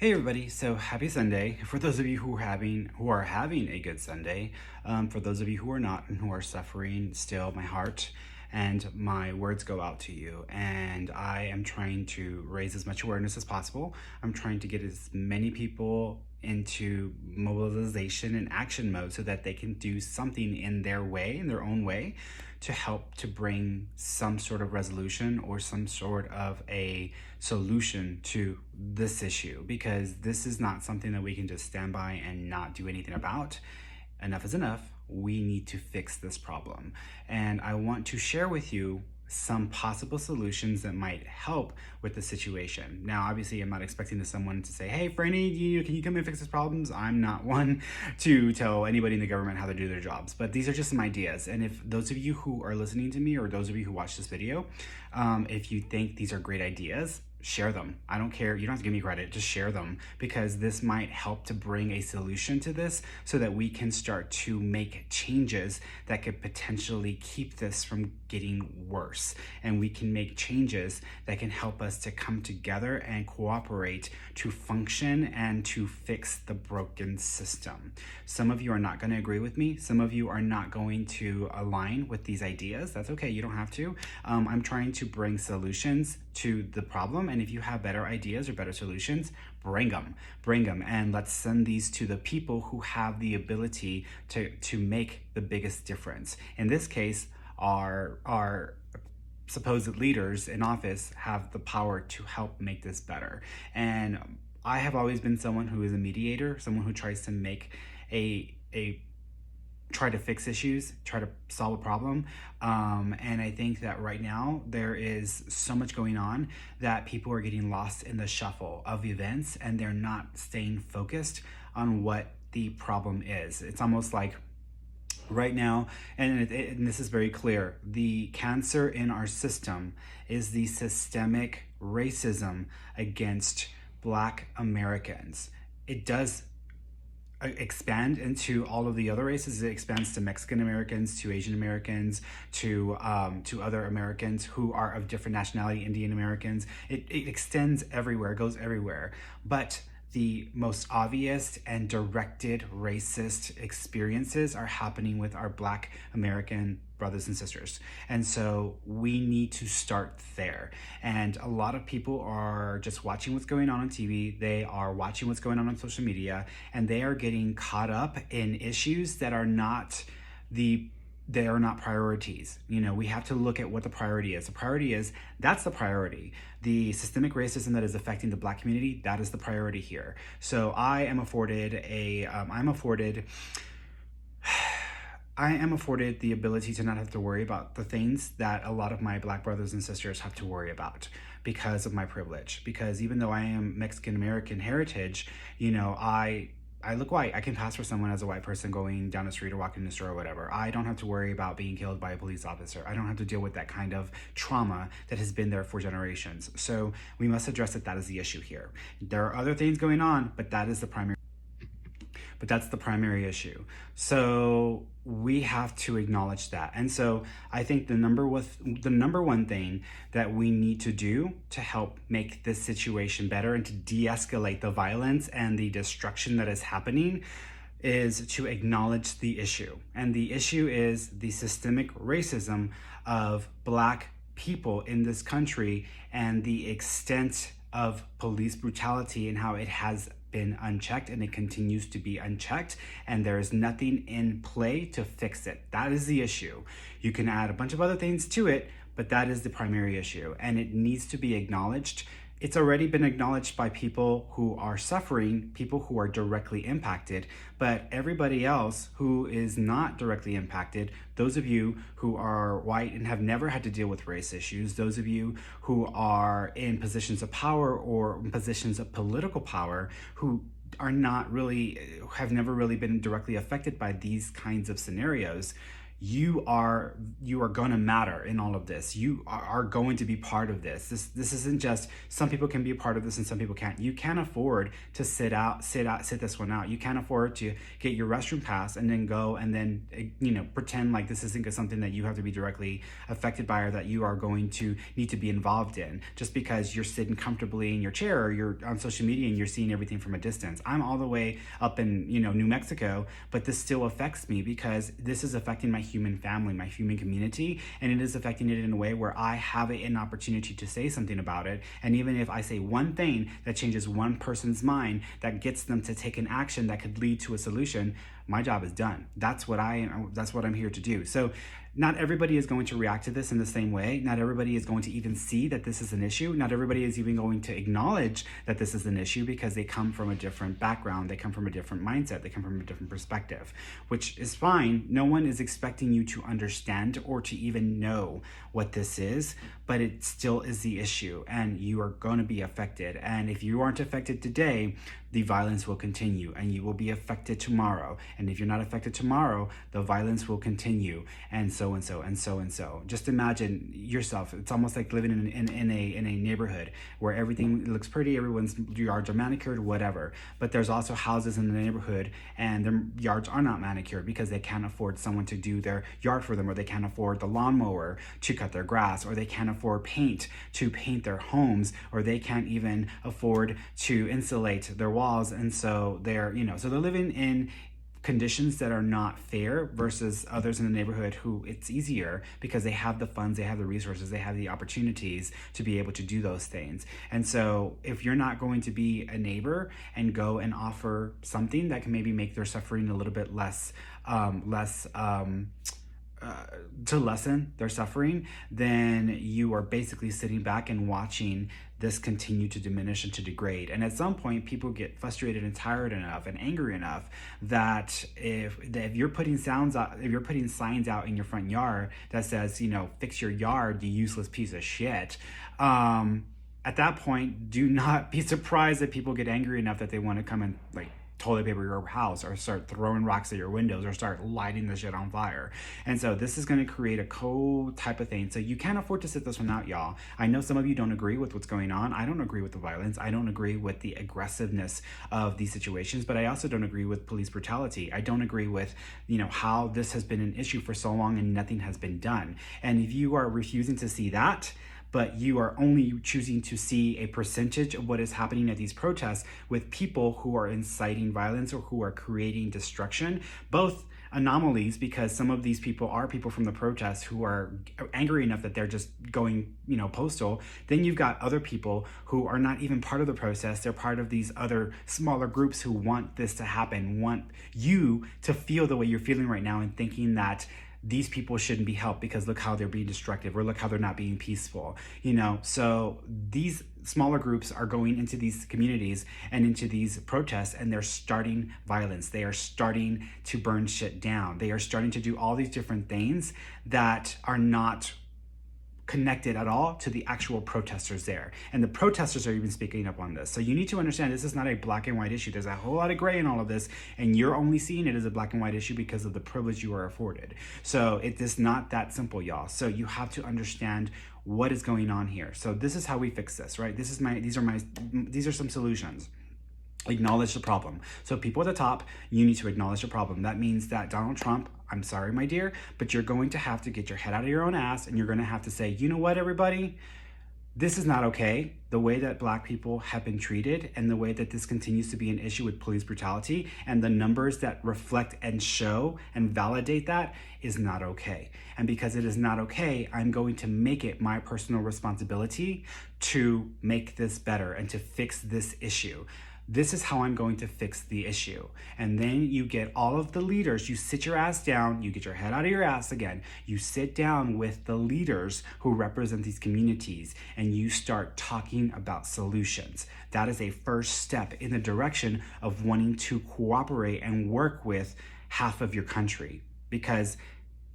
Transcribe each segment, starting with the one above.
Hey everybody, so happy Sunday. For those of you who are having a good Sunday, for those of you who are not and who are suffering, still my heart and my words go out to you. And I am trying to raise as much awareness as possible. I'm trying to get as many people into mobilization and action mode so that they can do something in their way, in their own way, to help to bring some sort of resolution or some sort of a solution to this issue, because this is not something that we can just stand by and not do anything about. Enough is enough. We need to fix this problem. And I want to share with you some possible solutions that might help with the situation. Now, obviously, I'm not expecting someone to say, hey, Ferny, can you come and fix these problems? I'm not one to tell anybody in the government how to do their jobs, but these are just some ideas. And if those of you who are listening to me or those of you who watch this video, if you think these are great ideas, share them. I don't care. You don't have to give me credit. Just share them, because this might help to bring a solution to this so that we can start to make changes that could potentially keep this from getting worse. And we can make changes that can help us to come together and cooperate to function and to fix the broken system. Some of you are not going to agree with me. Some of you are not going to align with these ideas. That's okay. You don't have to. I'm trying to bring solutions to the problem. And if you have better ideas or better solutions, bring them, and let's send these to the people who have the ability to make the biggest difference. In this case, our supposed leaders in office have the power to help make this better. And I have always been someone who is a mediator, someone who tries to make try to fix issues, try to solve a problem. And I think that right now there is so much going on that people are getting lost in the shuffle of events and they're not staying focused on what the problem is. It's almost like right now, and this is very clear, the cancer in our system is the systemic racism against Black Americans. It does expand into all of the other races. It expands to Mexican Americans, to Asian Americans, to other Americans who are of different nationality, Indian Americans. It extends everywhere, goes everywhere. But the most obvious and directed racist experiences are happening with our Black American brothers and sisters. And so we need to start there. And a lot of people are just watching what's going on TV. They are watching what's going on social media, and they are getting caught up in issues that are not they are not priorities. We have to look at what the priority is. The priority is, that's the priority. The systemic racism that is affecting the Black community, that is the priority here. So I am afforded the ability to not have to worry about the things that a lot of my Black brothers and sisters have to worry about because of my privilege. Because even though I am Mexican American heritage, I look white. I can pass for someone as a white person going down the street or walking in the store or whatever. I don't have to worry about being killed by a police officer. I don't have to deal with that kind of trauma that has been there for generations. So we must address that is the issue here. There are other things going on, but that's the primary issue. So we have to acknowledge that. And so I think the number one thing that we need to do to help make this situation better and to de-escalate the violence and the destruction that is happening is to acknowledge the issue. And the issue is the systemic racism of Black people in this country and the extent of police brutality and how it has been unchecked, and it continues to be unchecked, and there is nothing in play to fix it. That is the issue. You can add a bunch of other things to it, but that is the primary issue, and it needs to be acknowledged. It's already been acknowledged by people who are suffering, people who are directly impacted, but everybody else who is not directly impacted, those of you who are white and have never had to deal with race issues, those of you who are in positions of power or in positions of political power who have never really been directly affected by these kinds of scenarios, you are going to matter in all of this. You are going to be part of this. This isn't just some people can be a part of this and some people can't. You can't afford to sit this one out. You can't afford to get your restroom pass and then go and then pretend like this isn't something that you have to be directly affected by or that you are going to need to be involved in just because you're sitting comfortably in your chair or you're on social media and you're seeing everything from a distance. I'm all the way up in New Mexico, but this still affects me because this is affecting my human family, my human community, and it is affecting it in a way where I have an opportunity to say something about it. And even if I say one thing that changes one person's mind, that gets them to take an action that could lead to a solution, my job is done. That's what I'm here to do. So not everybody is going to react to this in the same way. Not everybody is going to even see that this is an issue. Not everybody is even going to acknowledge that this is an issue because they come from a different background. They come from a different mindset. They come from a different perspective, which is fine. No one is expecting you to understand or to even know what this is, but it still is the issue and you are going to be affected. And if you aren't affected today, the violence will continue and you will be affected tomorrow. And if you're not affected tomorrow, the violence will continue and so and so and so and so. Just imagine yourself. It's almost like living in a neighborhood where everything looks pretty, everyone's yards are manicured, whatever. But there's also houses in the neighborhood and their yards are not manicured because they can't afford someone to do their yard for them, or they can't afford the lawnmower to cut their grass, or they can't afford paint to paint their homes, or they can't even afford to insulate their walls. And so they're living in conditions that are not fair versus others in the neighborhood who it's easier because they have the funds, they have the resources, they have the opportunities to be able to do those things. And so if you're not going to be a neighbor and go and offer something that can maybe make their suffering a little bit less to lessen their suffering, then you are basically sitting back and watching this continue to diminish and to degrade. And at some point, people get frustrated and tired enough and angry enough that if you're putting signs out in your front yard that says, fix your yard, you useless piece of shit, at that point, do not be surprised that people get angry enough that they want to come and toilet paper your house or start throwing rocks at your windows or start lighting the shit on fire. And so this is going to create a cold type of thing. So you can't afford to sit this one out, y'all. I know some of you don't agree with what's going on. I don't agree with the violence. I don't agree with the aggressiveness of these situations, but I also don't agree with police brutality. I don't agree with, how this has been an issue for so long and nothing has been done. And if you are refusing to see that, but you are only choosing to see a percentage of what is happening at these protests with people who are inciting violence or who are creating destruction, both anomalies because some of these people are people from the protests who are angry enough that they're just going, postal. Then you've got other people who are not even part of the protest. They're part of these other smaller groups who want this to happen, want you to feel the way you're feeling right now and thinking that these people shouldn't be helped because look how they're being destructive or look how they're not being peaceful, So these smaller groups are going into these communities and into these protests and they're starting violence. They are starting to burn shit down. They are starting to do all these different things that are not connected at all to the actual protesters there. And the protesters are even speaking up on this. So you need to understand this is not a black and white issue. There's a whole lot of gray in all of this, and you're only seeing it as a black and white issue because of the privilege you are afforded. So it is not that simple, y'all. So you have to understand what is going on here. So this is how we fix this, right? These are some solutions. Acknowledge the problem. So people at the top, you need to acknowledge the problem. That means that Donald Trump, I'm sorry, my dear, but you're going to have to get your head out of your own ass and you're going to have to say, you know what, everybody? This is not okay. The way that black people have been treated and the way that this continues to be an issue with police brutality and the numbers that reflect and show and validate that is not okay. And because it is not okay, I'm going to make it my personal responsibility to make this better and to fix this issue. This is how I'm going to fix the issue. And then you get all of the leaders, you sit your ass down, you get your head out of your ass again, you sit down with the leaders who represent these communities and you start talking about solutions. That is a first step in the direction of wanting to cooperate and work with half of your country, because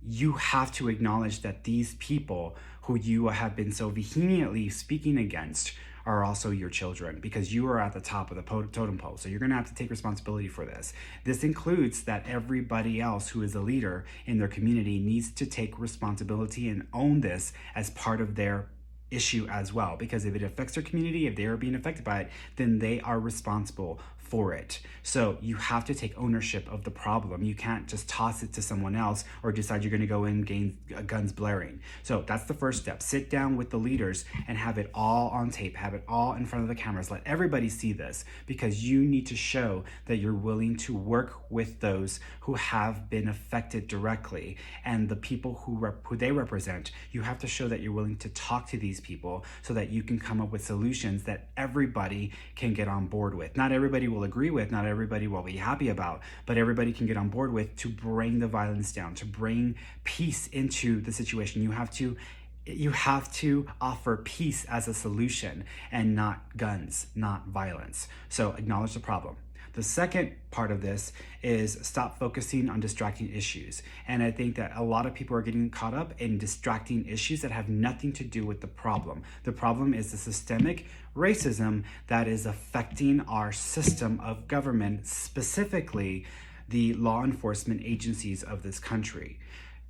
you have to acknowledge that these people who you have been so vehemently speaking against are also your children, because you are at the top of the totem pole. So you're going to have to take responsibility for this. This includes that everybody else who is a leader in their community needs to take responsibility and own this as part of their issue as well, because if it affects their community, if they are being affected by it, then they are responsible for it. So you have to take ownership of the problem. You can't just toss it to someone else or decide you're going to go in gain guns blaring. So that's the first step. Sit down with the leaders and have it all on tape, have it all in front of the cameras. Let everybody see this, because you need to show that you're willing to work with those who have been affected directly, and the people who they represent. You have to show that you're willing to talk to these people so that you can come up with solutions that everybody can get on board with. Not everybody will agree with, not everybody will be happy about, but everybody can get on board with, to bring the violence down, to bring peace into the situation. You have to offer peace as a solution, and not guns, not violence. So acknowledge the problem. The second part of this is stop focusing on distracting issues. And I think that a lot of people are getting caught up in distracting issues that have nothing to do with the problem. The problem is the systemic racism that is affecting our system of government, specifically the law enforcement agencies of this country.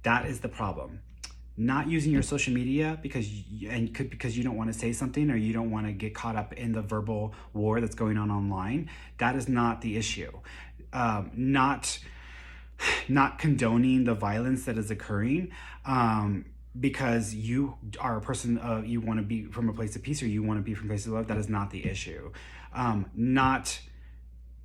That is the problem. Not using your social media because you don't want to say something, or you don't want to get caught up in the verbal war that's going on online. That is not the issue. Not condoning the violence that is occurring, because you are a person, you want to be from a place of peace, or you want to be from a place of love. That is not the issue. Not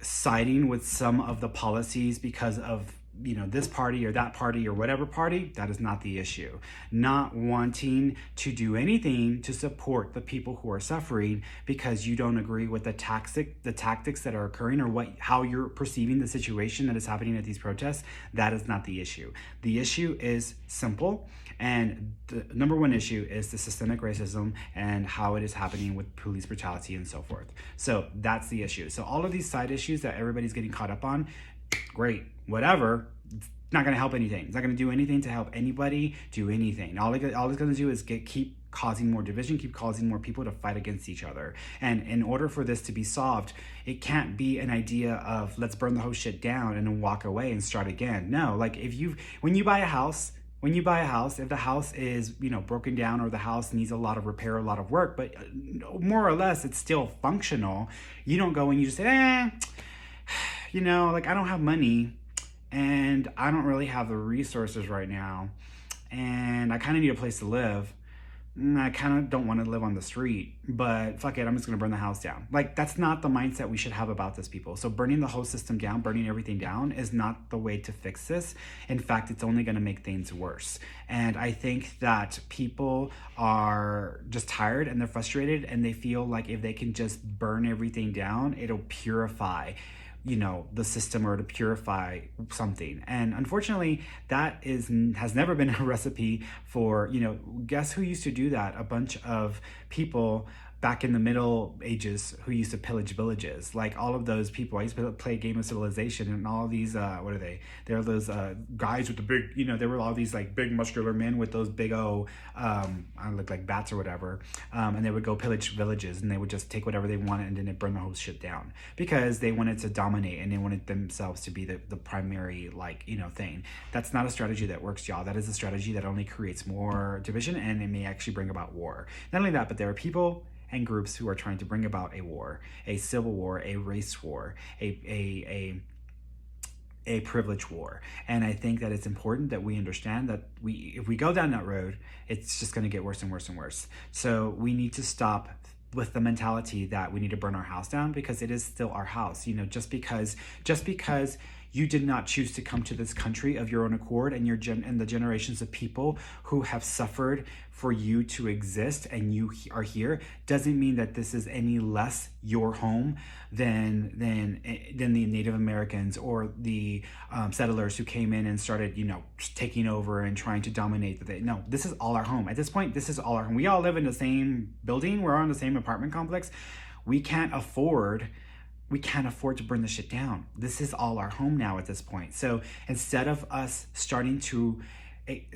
siding with some of the policies because of this party or that party or whatever party. That is not the issue. Not wanting to do anything to support the people who are suffering because you don't agree with the tactics that are occurring, or how you're perceiving the situation that is happening at these protests. That is not the issue. The issue is simple, and the number one issue is the systemic racism and how it is happening with police brutality and so forth. So that's the issue. So all of these side issues that everybody's getting caught up on, great, whatever, it's not going to help anything. It's not going to do anything to help anybody do anything. All it's going to do is keep causing more division, keep causing more people to fight against each other. And in order for this to be solved, it can't be an idea of let's burn the whole shit down and then walk away and start again. No, like when you buy a house, if the house is, broken down, or the house needs a lot of repair, a lot of work, but more or less it's still functional, you don't go and you just say, I don't have money, and I don't really have the resources right now, and I kind of need a place to live. I kind of don't want to live on the street, but fuck it, I'm just going to burn the house down. Like, that's not the mindset we should have about this, people. So burning the whole system down, burning everything down is not the way to fix this. In fact, it's only going to make things worse. And I think that people are just tired and they're frustrated, and they feel like if they can just burn everything down, it'll purify the system, or to purify something. And unfortunately, that has never been a recipe for, guess who used to do that? A bunch of people back in the Middle Ages who used to pillage villages. Like all of those people. I used to play a game of Civilization, and all these, what are they? They're those guys with the big, there were all these like big muscular men with those big I look like bats or whatever. And they would go pillage villages, and they would just take whatever they wanted, and then they burn the whole shit down, because they wanted to dominate, and they wanted themselves to be the primary, thing. That's not a strategy that works, y'all. That is a strategy that only creates more division, and it may actually bring about war. Not only that, but there are people and groups who are trying to bring about a war, a civil war, a race war, a privilege war. And I think that it's important that we understand that if we go down that road, it's just going to get worse and worse and worse. So we need to stop with the mentality that we need to burn our house down, because it is still our house. Just because you did not choose to come to this country of your own accord, and and the generations of people who have suffered for you to exist, and you are here, doesn't mean that this is any less your home than the Native Americans or the settlers who came in and started, taking over and trying to dominate. No, this is all our home. At this point, this is all our home. We all live in the same building. We're on the same apartment complex. We can't afford to burn this shit down. This is all our home now at this point. So instead of us starting to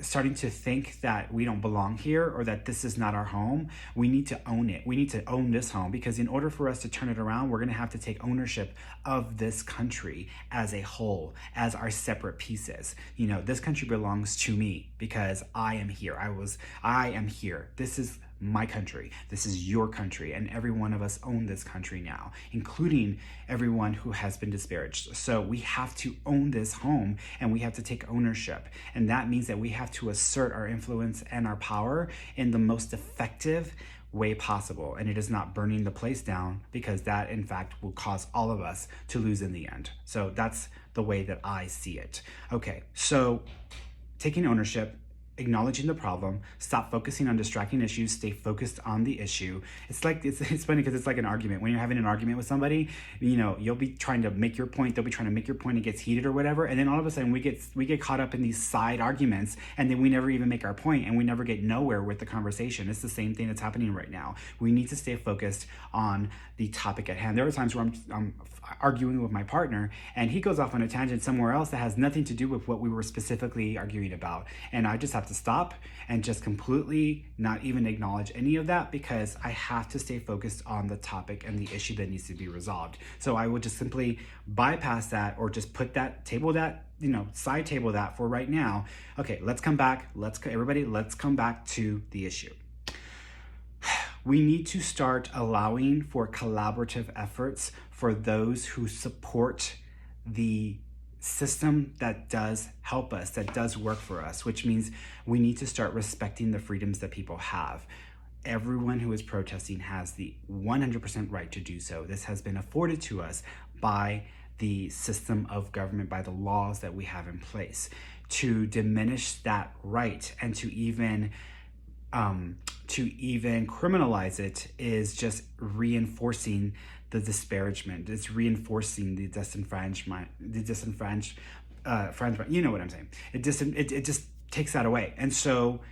starting to think that we don't belong here or that this is not our home. We need to own it. We need to own this home, because in order for us to turn it around, we're going to have to take ownership of this country as a whole, as our separate pieces. You know, this country belongs to me because I am here. I am here. This is my country. This is your country, and every one of us own this country now, including everyone who has been disparaged. So we have to own this home, and we have to take ownership, and that means that we have to assert our influence and our power in the most effective way possible. And it is not burning the place down, because that in fact will cause all of us to lose in the end. So that's the way that I see it. Okay, so taking ownership, acknowledging the problem, stop focusing on distracting issues, stay focused on the issue. It's funny because it's like an argument. When you're having an argument with somebody, you know, you'll be trying to make your point, they'll be trying to make your point, it gets heated or whatever, and then all of a sudden we get caught up in these side arguments, and then we never even make our point, and we never get nowhere with the conversation. It's the same thing that's happening right now. We need to stay focused on the topic at hand. There are times where I'm arguing with my partner, and he goes off on a tangent somewhere else that has nothing to do with what we were specifically arguing about, and I just have to stop and just completely not even acknowledge any of that, because I have to stay focused on the topic and the issue that needs to be resolved. So I will just simply bypass that, or just put that, side table that for right now. Okay, let's come back. Let's come back to the issue. We need to start allowing for collaborative efforts for those who support the system that does help us, that does work for us, which means we need to start respecting the freedoms that people have. Everyone who is protesting has the 100% right to do so. This has been afforded to us by the system of government, by the laws that we have in place. To diminish that right and to even criminalize it is just reinforcing the disparagement. It's reinforcing the disenfranchisement. You know what I'm saying? It just takes that away. And so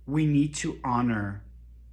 we need to honor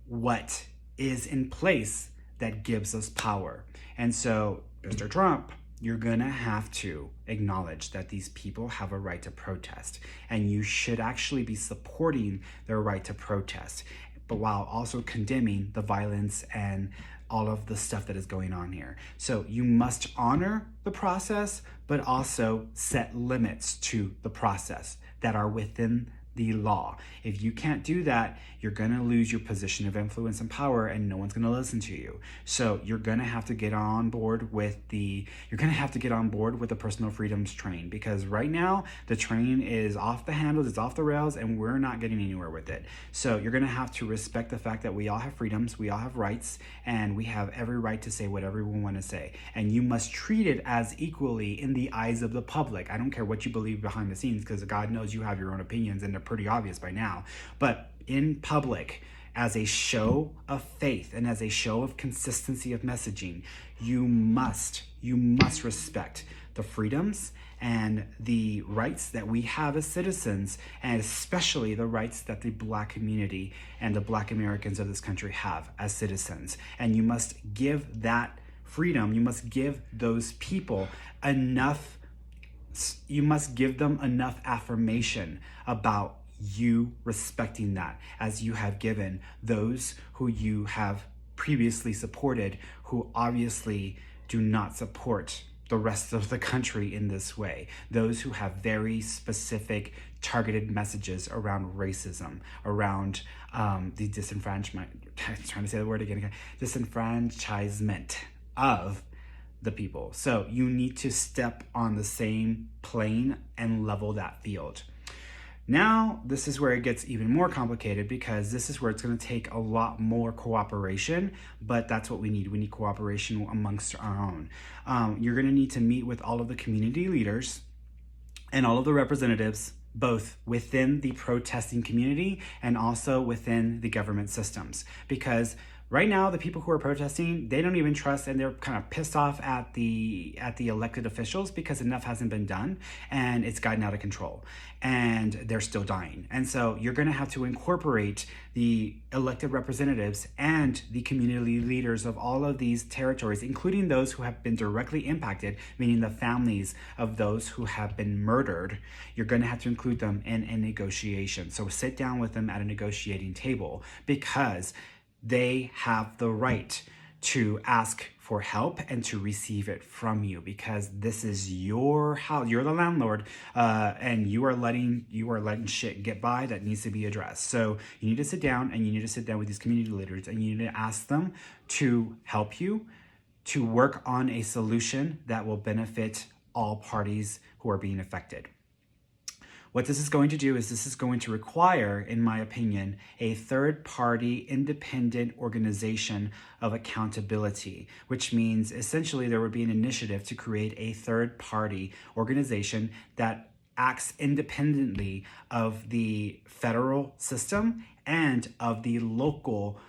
what is in place that gives us power. And so, Mr. Trump, you're gonna have to acknowledge that these people have a right to protest, and you should actually be supporting their right to protest, but while also condemning the violence and all of the stuff that is going on here. So you must honor the process, but also set limits to the process that are within the law. If you can't do that, you're gonna lose your position of influence and power, and no one's gonna listen to you. So you're gonna have to get on board with the personal freedoms train, because right now the train is off the handles, it's off the rails, and we're not getting anywhere with it. So you're gonna have to respect the fact that we all have freedoms, we all have rights, and we have every right to say whatever we want to say. And you must treat it as equally in the eyes of the public. I don't care what you believe behind the scenes, because God knows you have your own opinions, and they're pretty obvious by now. But in public, as a show of faith and as a show of consistency of messaging, you must respect the freedoms and the rights that we have as citizens, and especially the rights that the Black community and the Black Americans of this country have as citizens. And you must give that freedom, you must give those people enough, you must give them enough affirmation about you respecting that, as you have given those who you have previously supported, who obviously do not support the rest of the country in this way. Those who have very specific targeted messages around racism, around the disenfranchisement of the people. So you need to step on the same plane and level that field. Now, this is where it gets even more complicated, because this is where it's going to take a lot more cooperation, but that's what we need. We need cooperation amongst our own. You're going to need to meet with all of the community leaders and all of the representatives, both within the protesting community and also within the government systems, because Right now, the people who are protesting, they don't even trust, and they're kind of pissed off at the elected officials because enough hasn't been done, and it's gotten out of control, and they're still dying. And so you're going to have to incorporate the elected representatives and the community leaders of all of these territories, including those who have been directly impacted, meaning the families of those who have been murdered. You're going to have to include them in a negotiation. So sit down with them at a negotiating table, because they have the right to ask for help and to receive it from you, because this is your house. You're the landlord, and you are letting shit get by that needs to be addressed. So you need to sit down, and you need to sit down with these community leaders, and you need to ask them to help you to work on a solution that will benefit all parties who are being affected. What this is going to do is this is going to require, in my opinion, a third-party independent organization of accountability, which means essentially there would be an initiative to create a third-party organization that acts independently of the federal system and of the local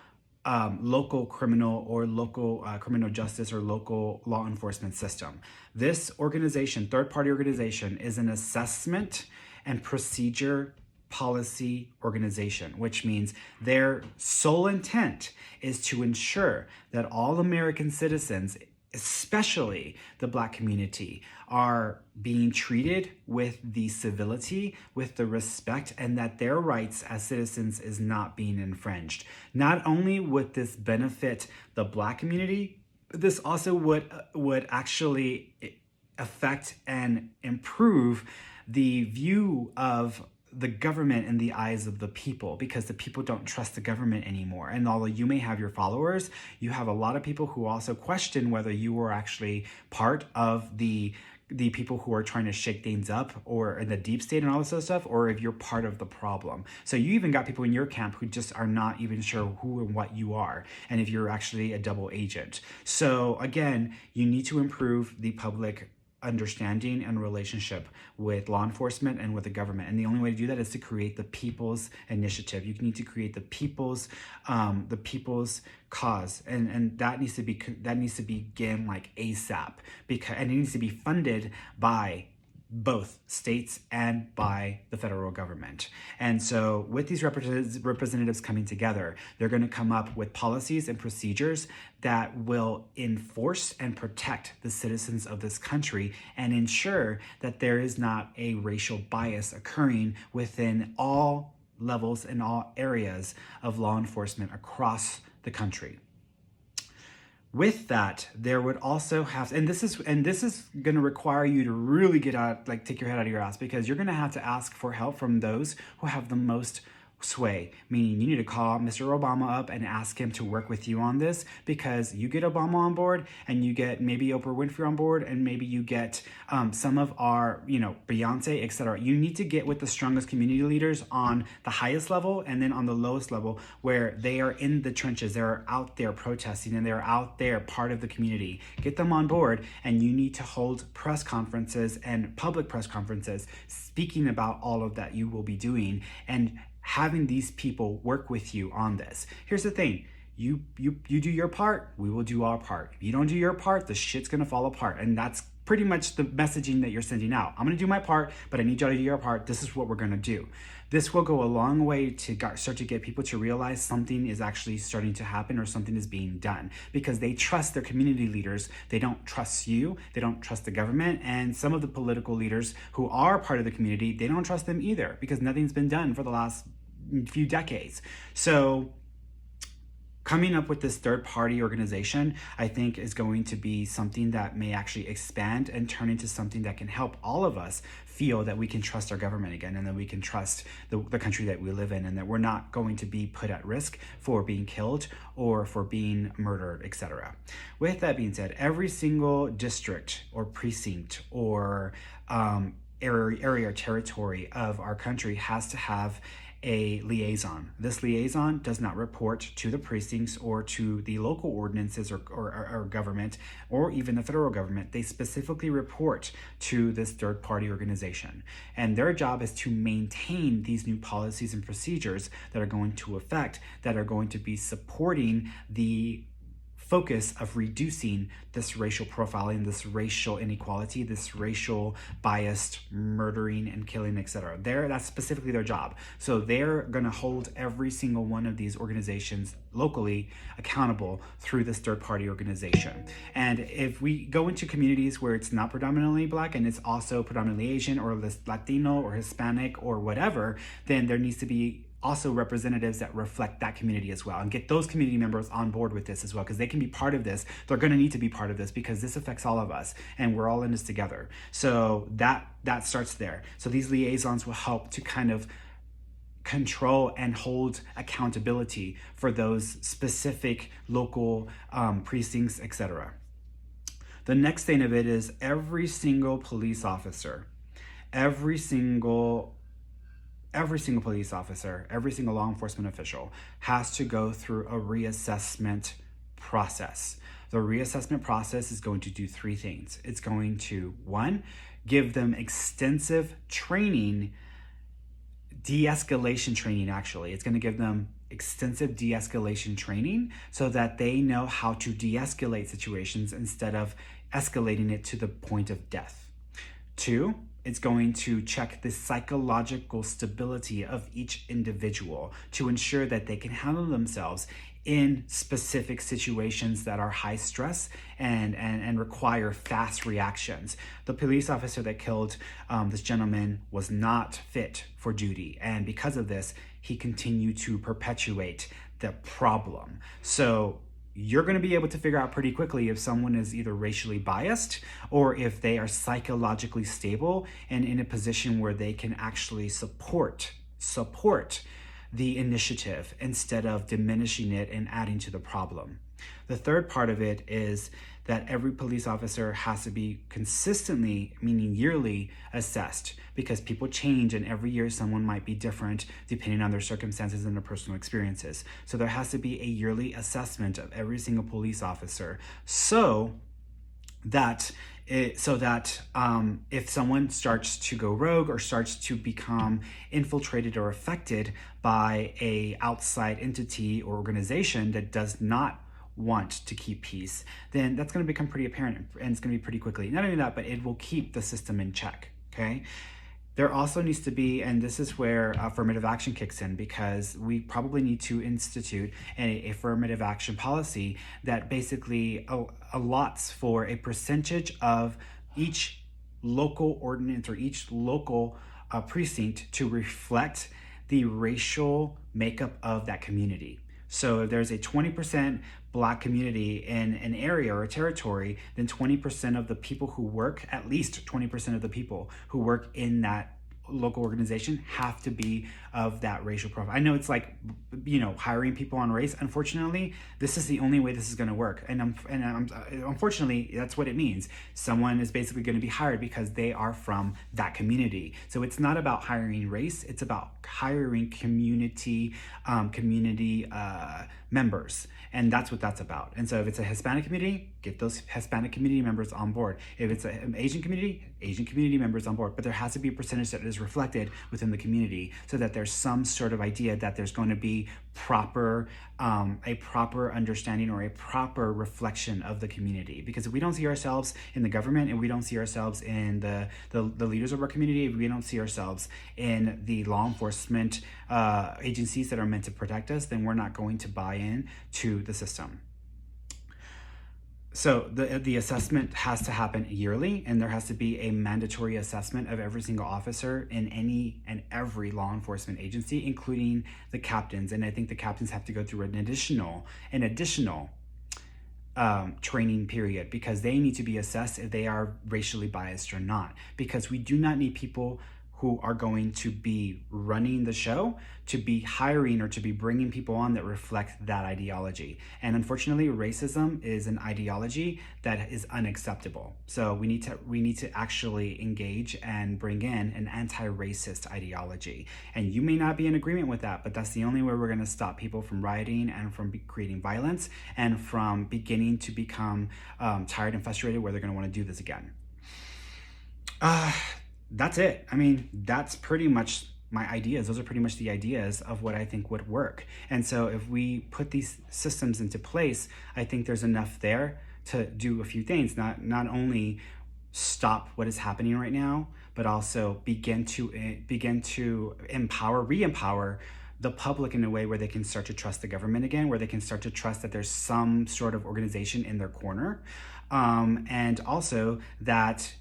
criminal or local criminal justice or local law enforcement system. This organization, third-party organization, is an assessment and procedure policy organization, which means their sole intent is to ensure that all American citizens, especially the Black community, are being treated with the civility, with the respect, and that their rights as citizens is not being infringed. Not only would this benefit the Black community, this also would actually affect and improve the view of the government in the eyes of the people, because the people don't trust the government anymore. And although you may have your followers, you have a lot of people who also question whether you were actually part of the people who are trying to shake things up, or in the deep state and all this other stuff, or if you're part of the problem. So you even got people in your camp who just are not even sure who and what you are, and if you're actually a double agent. So again, you need to improve the public understanding and relationship with law enforcement and with the government. And the only way to do that is to create the people's initiative. You need to create the people's cause, and that needs to begin like ASAP, because and it needs to be funded by both states and by the federal government. And so with these representatives coming together, they're going to come up with policies and procedures that will enforce and protect the citizens of this country and ensure that there is not a racial bias occurring within all levels and all areas of law enforcement across the country. With that, there would also have, and this is going to require you to really get out, like take your head out of your ass, because you're going to have to ask for help from those who have the most sway, meaning you need to call Mr. Obama up and ask him to work with you on this, because you get Obama on board and you get maybe Oprah Winfrey on board, and maybe you get some of our, Beyonce, etc. You need to get with the strongest community leaders on the highest level and then on the lowest level, where they are in the trenches, they're out there protesting and they're out there part of the community. Get them on board, and you need to hold press conferences and public press conferences speaking about all of that you will be doing, and having these people work with you on this. Here's the thing. You do your part, we will do our part. If you don't do your part, the shit's gonna fall apart. And that's pretty much the messaging that you're sending out. I'm gonna do my part, but I need y'all to do your part. This is what we're gonna do. This will go a long way to start to get people to realize something is actually starting to happen, or something is being done, because they trust their community leaders. They don't trust you. They don't trust the government. And some of the political leaders who are part of the community, they don't trust them either, because nothing's been done for the last few decades. So coming up with this third-party organization, I think, is going to be something that may actually expand and turn into something that can help all of us feel that we can trust our government again, and that we can trust the country that we live in, and that we're not going to be put at risk for being killed or for being murdered, etc. With that being said, every single district or precinct or area or territory of our country has to have a liaison. This liaison does not report to the precincts or to the local ordinances or government or even the federal government. They specifically report to this third-party organization. And their job is to maintain these new policies and procedures that are going to affect, that are going to be supporting the focus of reducing this racial profiling, this racial inequality, this racial biased murdering and killing, etc. That's specifically their job. So they're going to hold every single one of these organizations locally accountable through this third-party organization. And if we go into communities where it's not predominantly Black and it's also predominantly Asian or Latino or Hispanic or whatever, then there needs to be also representatives that reflect that community as well, and get those community members on board with this as well, because they can be part of this. They're going to need to be part of this because this affects all of us and we're all in this together. So that starts there. So these liaisons will help to kind of control and hold accountability for those specific local precincts, etc. The next thing of it is every single police officer, every single police officer, every single law enforcement official has to go through a reassessment process. The reassessment process is going to do three things. It's going to, one, give them extensive training, de-escalation training actually. It's going to give them extensive de-escalation training so that they know how to de-escalate situations instead of escalating it to the point of death. Two, it's going to check the psychological stability of each individual to ensure that they can handle themselves in specific situations that are high stress and require fast reactions. The police officer that killed this gentleman was not fit for duty, and because of this, he continued to perpetuate the problem. So you're going to be able to figure out pretty quickly if someone is either racially biased or if they are psychologically stable and in a position where they can actually support the initiative instead of diminishing it and adding to the problem. The third part of it is that every police officer has to be consistently, meaning yearly, assessed, because people change and every year someone might be different depending on their circumstances and their personal experiences. So there has to be a yearly assessment of every single police officer so that if someone starts to go rogue or starts to become infiltrated or affected by a outside entity or organization that does not want to keep peace, then that's going to become pretty apparent and it's going to be pretty quickly. Not only that, but it will keep the system in check, okay? There also needs to be, and this is where affirmative action kicks in, because we probably need to institute an affirmative action policy that basically allots for a percentage of each local ordinance or each local precinct to reflect the racial makeup of that community. So if there's a 20% Black community in an area or a territory, then 20% of the people who work, at least 20% of the people who work in that local organization have to be of that racial profile. I know it's like, hiring people on race. Unfortunately, this is the only way this is going to work. And unfortunately, that's what it means. Someone is basically going to be hired because they are from that community. So it's not about hiring race. It's about hiring community members. And that's what that's about. And so if it's a Hispanic community, get those Hispanic community members on board. If it's an Asian community members on board. But there has to be a percentage that is reflected within the community so that there's some sort of idea that there's going to be a proper understanding or a proper reflection of the community. Because if we don't see ourselves in the government and we don't see ourselves in the leaders of our community, if we don't see ourselves in the law enforcement agencies that are meant to protect us, then we're not going to buy in to the system. So the assessment has to happen yearly, and there has to be a mandatory assessment of every single officer in any and every law enforcement agency, including the captains. And I think the captains have to go through an additional training period, because they need to be assessed if they are racially biased or not, because we do not need people who are going to be running the show to be hiring or to be bringing people on that reflect that ideology. And unfortunately, racism is an ideology that is unacceptable. So we need to actually engage and bring in an anti-racist ideology. And you may not be in agreement with that, but that's the only way we're going to stop people from rioting and from creating violence and from beginning to become tired and frustrated where they're going to want to do this again. That's it. I mean, that's pretty much my ideas. Those are pretty much the ideas of what I think would work. And so if we put these systems into place, I think there's enough there to do a few things, not only stop what is happening right now, but also begin to re-empower the public in a way where they can start to trust the government again, where they can start to trust that there's some sort of organization in their corner, and also that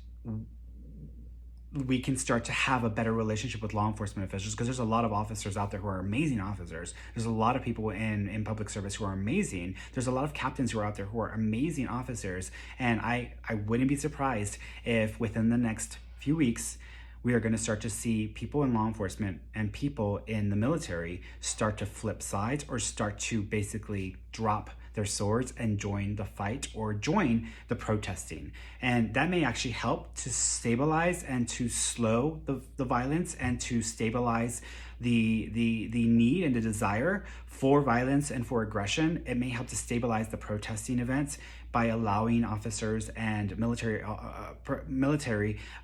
we can start to have a better relationship with law enforcement officials, because there's a lot of officers out there who are amazing officers. There's a lot of people in public service who are amazing. There's a lot of captains who are out there who are amazing officers. And I wouldn't be surprised if within the next few weeks, we are going to start to see people in law enforcement and people in the military start to flip sides or start to basically drop their swords and join the fight or join the protesting. And that may actually help to stabilize and to slow the violence and to stabilize the need and the desire for violence and for aggression. It may help to stabilize the protesting events by allowing officers and military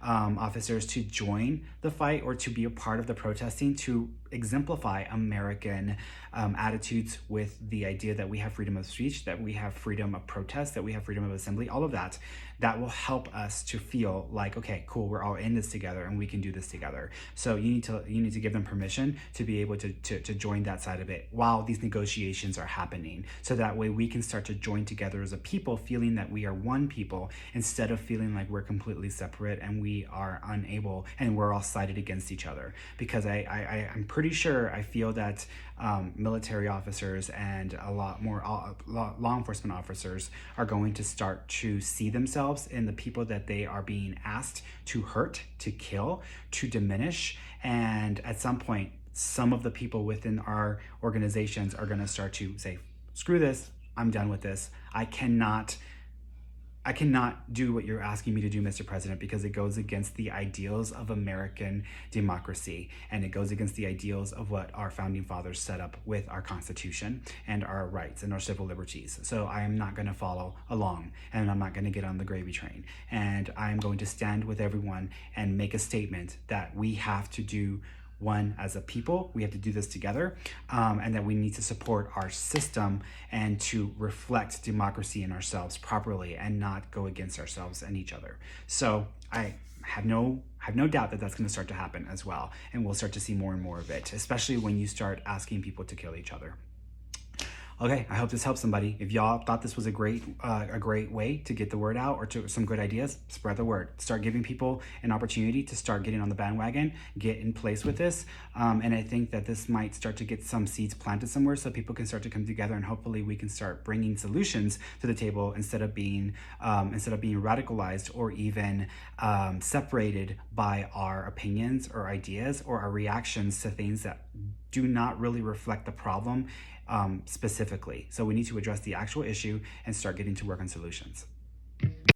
officers to join the fight or to be a part of the protesting, to exemplify American attitudes with the idea that we have freedom of speech, that we have freedom of protest, that we have freedom of assembly, all of that. That will help us to feel like, okay, cool, we're all in this together and we can do this together. So you need to give them permission to be able to join that side of it while these negotiations are happening. So that way we can start to join together as a people, feeling that we are one people instead of feeling like we're completely separate and we are unable and we're all sided against each other. Because I'm pretty sure, I feel that military officers and a lot more law enforcement officers are going to start to see themselves in the people that they are being asked to hurt, to kill, to diminish. And at some point, some of the people within our organizations are going to start to say, screw this, I'm done with this. I cannot do what you're asking me to do, Mr. President, because it goes against the ideals of American democracy, and it goes against the ideals of what our founding fathers set up with our Constitution and our rights and our civil liberties. So I am not going to follow along, and I'm not going to get on the gravy train. And I'm going to stand with everyone and make a statement that we have to do one as a people. We have to do this together, and that we need to support our system and to reflect democracy in ourselves properly and not go against ourselves and each other. So I have no doubt that that's going to start to happen as well, and we'll start to see more and more of it, especially when you start asking people to kill each other. Okay, I hope this helps somebody. If y'all thought this was a great way to get the word out or to some good ideas, spread the word. Start giving people an opportunity to start getting on the bandwagon, get in place with this. And I think that this might start to get some seeds planted somewhere so people can start to come together, and hopefully we can start bringing solutions to the table instead of being radicalized or even separated by our opinions or ideas or our reactions to things that do not really reflect the problem specifically. So we need to address the actual issue and start getting to work on solutions.